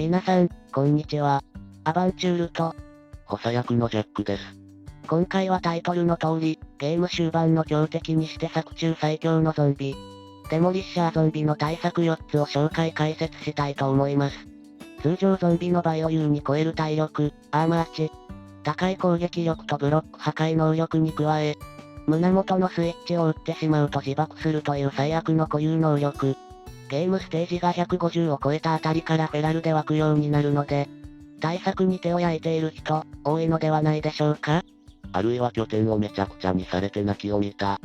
皆さん、こんにちは。アバンチュールと、補佐役のジャックです。今回はタイトルの通り、ゲーム終盤の強敵にして作中最強のゾンビ、デモリッシャーゾンビの対策4つを紹介解説したいと思います。通常ゾンビのバイオ優に超える体力、アーマー値、高い攻撃力とブロック破壊能力に加え、胸元のスイッチを打ってしまうと自爆するという最悪の固有能力。ゲームステージが150を超えたあたりからフェラルで湧くようになるので、対策に手を焼いている人、多いのではないでしょうか。あるいは拠点をめちゃくちゃにされて泣きを見た、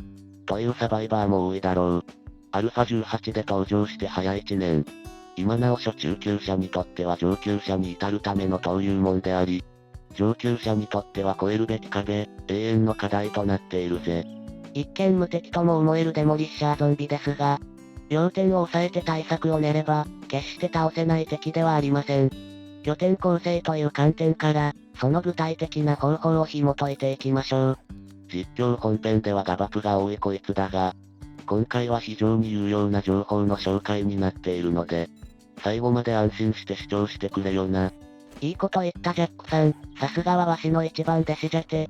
というサバイバーも多いだろう。アルファ18で登場して早1年。今なお初中級者にとっては上級者に至るための登竜門であり、上級者にとっては超えるべき壁、永遠の課題となっているぜ。一見無敵とも思えるデモリッシャーゾンビですが、要点を抑えて対策を練れば、決して倒せない敵ではありません。拠点構成という観点から、その具体的な方法を紐解いていきましょう。実況本編ではガバプが多いこいつだが、今回は非常に有用な情報の紹介になっているので、最後まで安心して視聴してくれよな。いいこと言ったジャックさん、さすがはわしの一番弟子じゃて。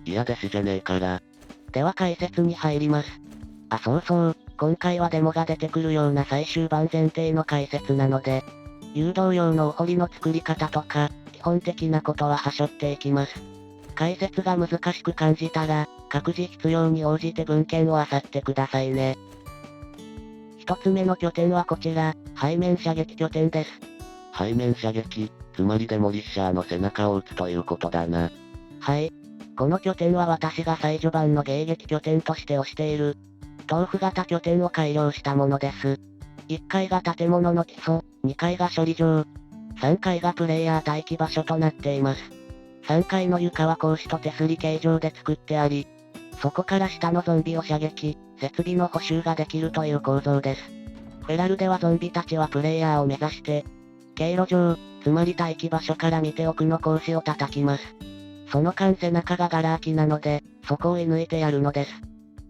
いや弟子じゃねえから。では解説に入ります。そう、今回はデモが出てくるような最終版前提の解説なので、誘導用のお堀の作り方とか、基本的なことは端折っていきます。解説が難しく感じたら、各自必要に応じて文献を漁ってくださいね。一つ目の拠点はこちら、背面射撃拠点です。背面射撃、つまりデモリッシャーの背中を撃つということだな。はい。この拠点は私が最序盤の迎撃拠点として推している、豆腐型拠点を改良したものです。1階が建物の基礎、2階が処理場、3階がプレイヤー待機場所となっています。3階の床は格子と手すり形状で作ってあり、そこから下のゾンビを射撃、設備の補修ができるという構造です。フェラルではゾンビたちはプレイヤーを目指して、経路上、つまり待機場所から見て奥の格子を叩きます。その間背中がガラ空きなので、そこを射抜いてやるのです。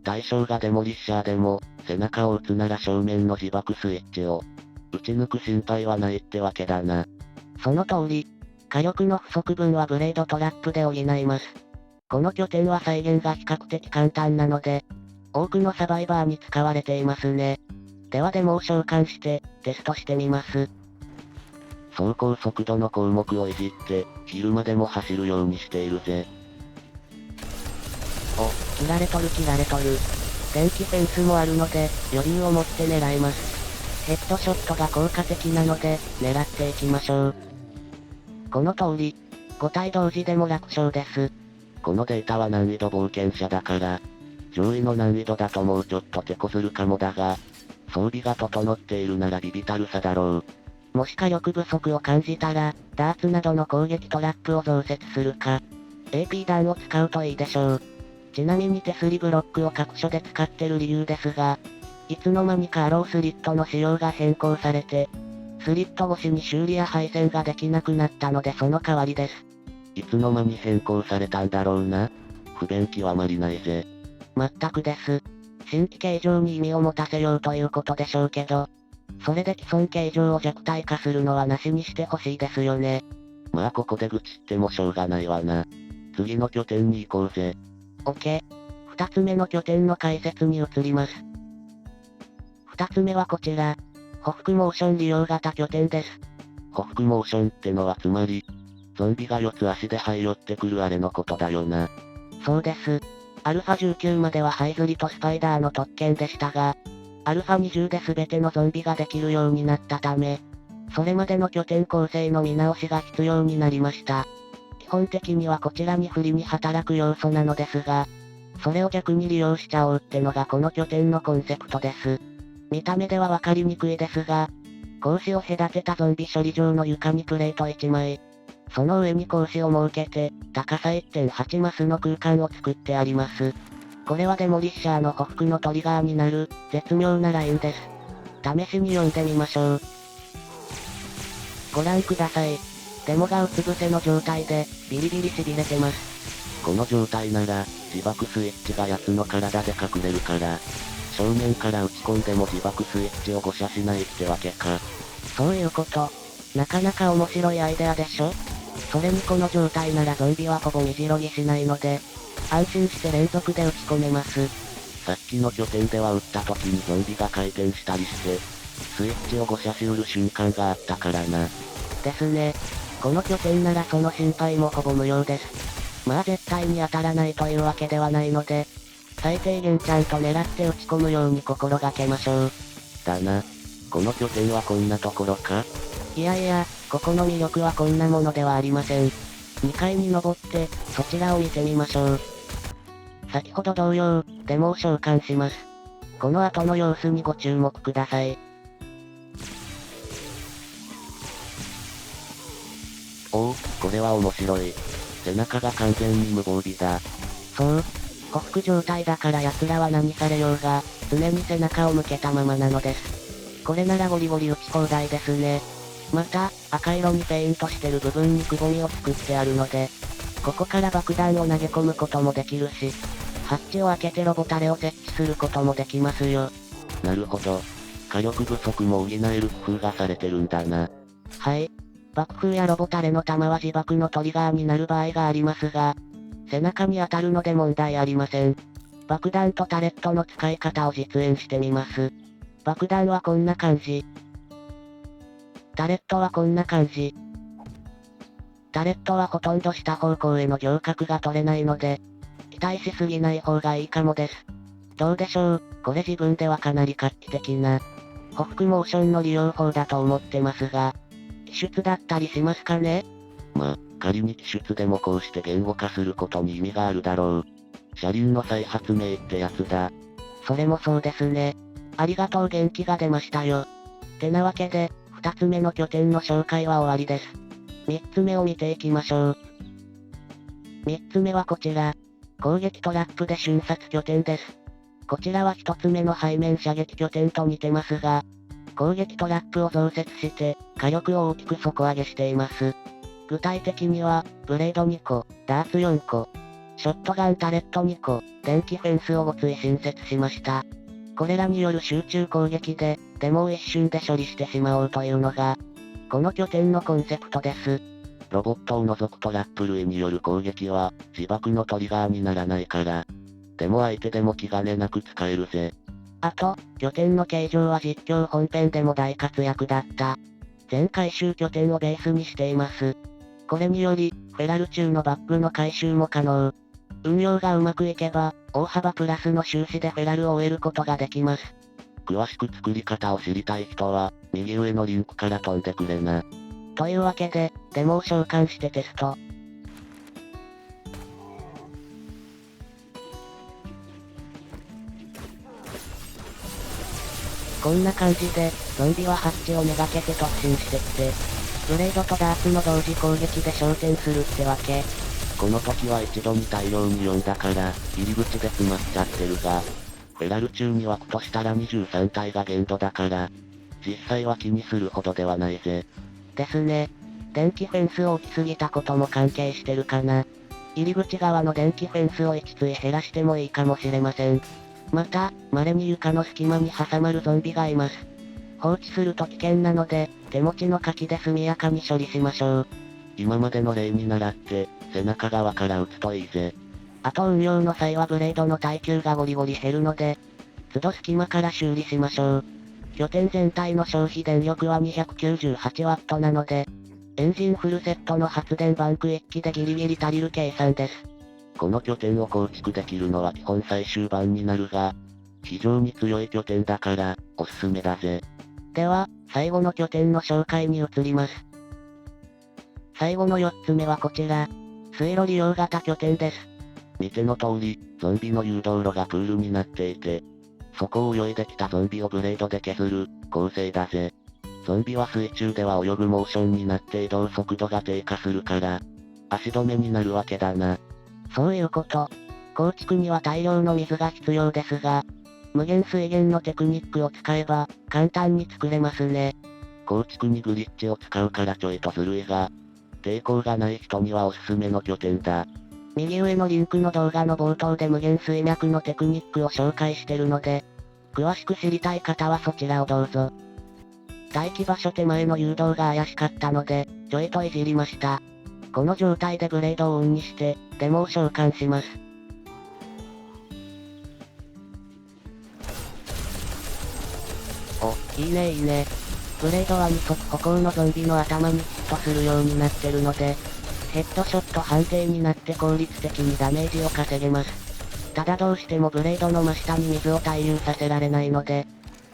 対象がデモリッシャーでも、背中を撃つなら正面の自爆スイッチを、撃ち抜く心配はないってわけだな。その通り、火力の不足分はブレードトラップで補います。この拠点は再現が比較的簡単なので、多くのサバイバーに使われていますね。ではデモを召喚して、テストしてみます。走行速度の項目をいじって、昼間でも走るようにしているぜ。切られとる。電気フェンスもあるので、余裕を持って狙います。ヘッドショットが効果的なので、狙っていきましょう。この通り、5体同時でも楽勝です。このデータは難易度冒険者だから、上位の難易度だともうちょっと手こずるかもだが、装備が整っているならビビたるさだろう。もし火力不足を感じたら、ダーツなどの攻撃トラップを増設するか、AP 弾を使うといいでしょう。ちなみに手すりブロックを各所で使ってる理由ですが、いつの間にかアロースリットの仕様が変更されて、スリット越しに修理や配線ができなくなったのでその代わりです。いつの間に変更されたんだろうな。不便極まりないぜ。全くです。新規形状に意味を持たせようということでしょうけど、それで既存形状を弱体化するのはなしにしてほしいですよね。まあここで愚痴ってもしょうがないわな。次の拠点に行こうぜ。OK。二つ目の拠点の解説に移ります。二つ目はこちら。歩幅モーション利用型拠点です。歩幅モーションってのはつまり、ゾンビが四つ足で這い寄ってくるあれのことだよな。そうです。アルファ19までは這いずりとスパイダーの特権でしたが、アルファ20で全てのゾンビができるようになったため、それまでの拠点構成の見直しが必要になりました。基本的にはこちらに不利に働く要素なのですが、それを逆に利用しちゃおうってのがこの拠点のコンセプトです。見た目ではわかりにくいですが、格子を隔てたゾンビ処理場の床にプレート1枚、その上に格子を設けて、高さ 1.8 マスの空間を作ってあります。これはデモリッシャーの歩幅のトリガーになる、絶妙なラインです。試しに読んでみましょう。ご覧ください。デモがうつ伏せの状態で、ビリビリ痺れてます。この状態なら、自爆スイッチが奴の体で隠れるから、正面から撃ち込んでも自爆スイッチを誤射しないってわけか。そういうこと。なかなか面白いアイデアでしょ？それにこの状態ならゾンビはほぼ身白ぎしないので、安心して連続で撃ち込めます。さっきの拠点では撃った時にゾンビが回転したりして、スイッチを誤射しうる瞬間があったからな。ですね。この拠点ならその心配もほぼ無用です。まあ絶対に当たらないというわけではないので、最低限ちゃんと狙って撃ち込むように心がけましょう。だな。この拠点はこんなところか？いやいや、ここの魅力はこんなものではありません。2階に登って、そちらを見てみましょう。先ほど同様、デモを召喚します。この後の様子にご注目ください。おお、これは面白い。背中が完全に無防備だ。そう。匍匐状態だから奴らは何されようが、常に背中を向けたままなのです。これならゴリゴリ撃ち放題ですね。また、赤色にペイントしてる部分にくぼみを作ってあるので、ここから爆弾を投げ込むこともできるし、ハッチを開けてロボタレを設置することもできますよ。なるほど。火力不足も補える工夫がされてるんだな。はい。爆風やロボタレの弾は自爆のトリガーになる場合がありますが、背中に当たるので問題ありません。爆弾とタレットの使い方を実演してみます。爆弾はこんな感じ。タレットはこんな感じ。タレットはほとんど下方向への行角が取れないので、期待しすぎない方がいいかもです。どうでしょう、これ自分ではかなり画期的な、匍匐モーションの利用法だと思ってますが、奇出だったりしますかね？まあ、仮に奇出でもこうして言語化することに意味があるだろう。車輪の再発明ってやつだ。それもそうですね。ありがとう元気が出ましたよ。てなわけで、2つ目の拠点の紹介は終わりです。3つ目を見ていきましょう。3つ目はこちら。攻撃トラップで瞬殺拠点です。こちらは1つ目の背面射撃拠点と似てますが、攻撃トラップを増設して、火力を大きく底上げしています。具体的には、ブレード2個、ダーツ4個、ショットガンタレット2個、電気フェンスをごつい新設しました。これらによる集中攻撃で、デモを一瞬で処理してしまおうというのが、この拠点のコンセプトです。ロボットを除くトラップ類による攻撃は、自爆のトリガーにならないから。でも相手でも気兼ねなく使えるぜ。あと、拠点の形状は実況本編でも大活躍だった。全回収拠点をベースにしています。これにより、フェラル中のバッグの回収も可能。運用がうまくいけば、大幅プラスの収支でフェラルを終えることができます。詳しく作り方を知りたい人は、右上のリンクから飛んでくれな。というわけで、デモを召喚してテスト。こんな感じで、ゾンビはハッチをめがけて突進してきて、ブレードとダーツの同時攻撃で焦点するってわけ。この時は一度に大量に呼んだから、入り口で詰まっちゃってるが、フェラル中に湧くとしたら23体が限度だから、実際は気にするほどではないぜ。ですね。電気フェンスを置きすぎたことも関係してるかな。入り口側の電気フェンスを1対減らしてもいいかもしれません。また、稀に床の隙間に挟まるゾンビがいます。放置すると危険なので、手持ちの火器で速やかに処理しましょう。今までの例に倣って、背中側から撃つといいぜ。あと運用の際はブレードの耐久がゴリゴリ減るので、都度隙間から修理しましょう。拠点全体の消費電力は 298W なので、エンジンフルセットの発電バンク1機でギリギリ足りる計算です。この拠点を構築できるのは基本最終版になるが、非常に強い拠点だから、おすすめだぜ。では、最後の拠点の紹介に移ります。最後の4つ目はこちら。水路利用型拠点です。見ての通り、ゾンビの誘導路がプールになっていて、そこを泳いできたゾンビをブレードで削る、構成だぜ。ゾンビは水中では泳ぐモーションになって移動速度が低下するから、足止めになるわけだな。そういうこと。構築には大量の水が必要ですが、無限水源のテクニックを使えば、簡単に作れますね。構築にグリッチを使うからちょいとずるいが、抵抗がない人にはおすすめの拠点だ。右上のリンクの動画の冒頭で無限水脈のテクニックを紹介してるので、詳しく知りたい方はそちらをどうぞ。待機場所手前の誘導が怪しかったので、ちょいといじりました。この状態でブレードをオンにして、デモを召喚します。お、いいねいいね。ブレードは二足歩行のゾンビの頭にヒットするようになってるので、ヘッドショット判定になって効率的にダメージを稼げます。ただどうしてもブレードの真下に水を滞留させられないので、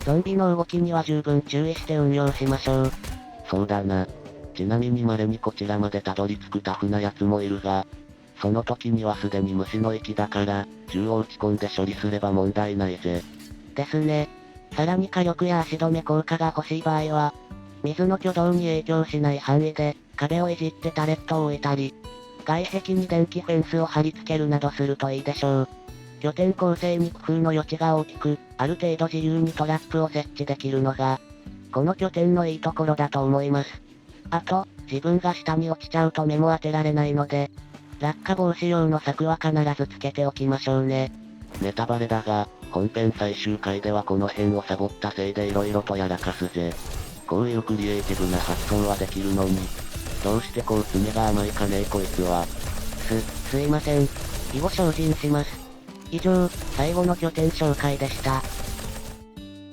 ゾンビの動きには十分注意して運用しましょう。そうだな。ちなみに稀にこちらまでたどり着くタフな奴もいるが、その時にはすでに虫の息だから、銃を撃ち込んで処理すれば問題ないぜ。ですね。さらに火力や足止め効果が欲しい場合は、水の挙動に影響しない範囲で、壁をいじってタレットを置いたり、外壁に電気フェンスを貼り付けるなどするといいでしょう。拠点構成に工夫の余地が大きく、ある程度自由にトラップを設置できるのが、この拠点のいいところだと思います。あと、自分が下に落ちちゃうと目も当てられないので、落下防止用の柵は必ずつけておきましょうね。ネタバレだが、本編最終回ではこの辺をサボったせいで色々とやらかすぜ。こういうクリエイティブな発想はできるのに、どうしてこう爪が甘いかねこいつは。すいません。以後精進します。以上、最後の拠点紹介でした。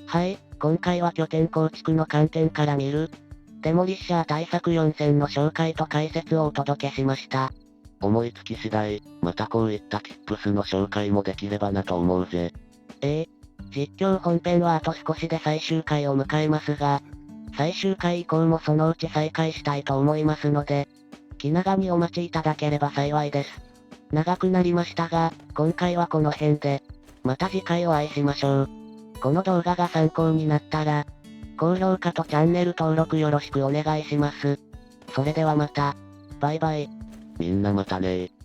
はい、今回は拠点構築の観点から見る、デモリッシャー対策4選の紹介と解説をお届けしました。思いつき次第、またこういった Tips の紹介もできればなと思うぜ。実況本編はあと少しで最終回を迎えますが、最終回以降もそのうち再開したいと思いますので、気長にお待ちいただければ幸いです。長くなりましたが、今回はこの辺で、また次回お会いしましょう。この動画が参考になったら、高評価とチャンネル登録よろしくお願いします。それではまた。バイバイ。みんなまたねー。